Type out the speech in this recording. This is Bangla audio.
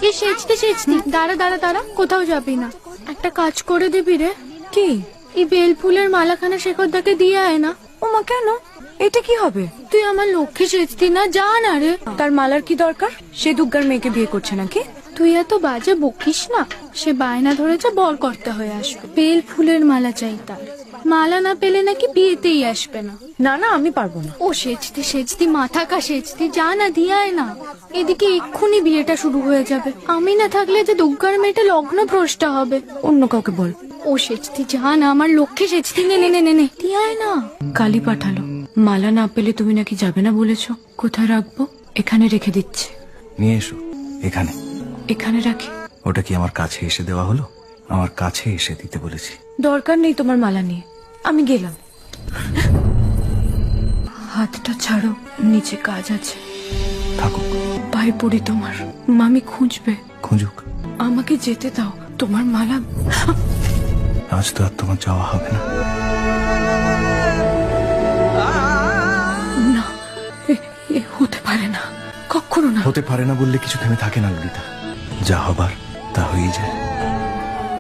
আগে সেজতে দাঁড়া দাঁড়া দাঁড়া, কোথাও যাবি না। একটা কাজ করে দিবি রে। কি? এই বেল ফুলের মালাখানা শেখরদাকে দিয়ে আয় না। ওমা কেন? এটা কি হবে? তুই আমার লক্ষ্মী সেজতি না, যা না রে। তার মালার কি দরকার? সে দুর্গার মেয়েকে বিয়ে করছে নাকি? তুই এত বাজে বকিস না। সে বায়না ধরেছে বর করতে হয়ে আসবে, বেল ফুলের মালা চাই তার। মালা না পেলে নাকি বিয়েতেই আসবে না। না না, আমি পারবো না। ও সেজতি মাথা কা সেজতি, যা না দিয়ে আয় না। এদিকে এক্ষুনি বিয়েটা শুরু হয়ে যাবে। আমি না থাকলে যে দুর্গার মেয়েটা লগ্ন ভ্রষ্টা হবে। অন্য কাউকে বল। ও সেজতি, যা না, আমার লক্ষ্যে সেজতি। নে নে নে নে নে, দিয়ে আয় না। কালি পাঠালো, মালা না পেলে তুমি নাকি যাবে না বলেছো। কোথায় রাখবো? এখানে রেখে দিচ্ছে। নিয়ে এসো এখানে। এখানে রাখি? ওটা কি আমার কাছে এসে দেওয়া হলো? আমার কাছে এসে দিতে বলেছি। দরকার নেই তোমার মালা নিয়ে, আমি গেলাম। হাতটা ছাড়ো, নিচে কাজ আছে। থাকুক, পায়ে পড়ি তোমার। মামি খুঁজবে। খুঁজুক। আমাকে যেতে দাও, তোমার মালা। আজ তো আর তোমার যাওয়া হবে না। না, এ হতে পারে না, কখনো না। হতে পারে না বললে কিছু থেমে থাকে না ললিতা। যা হবার তা হয়েই যায়।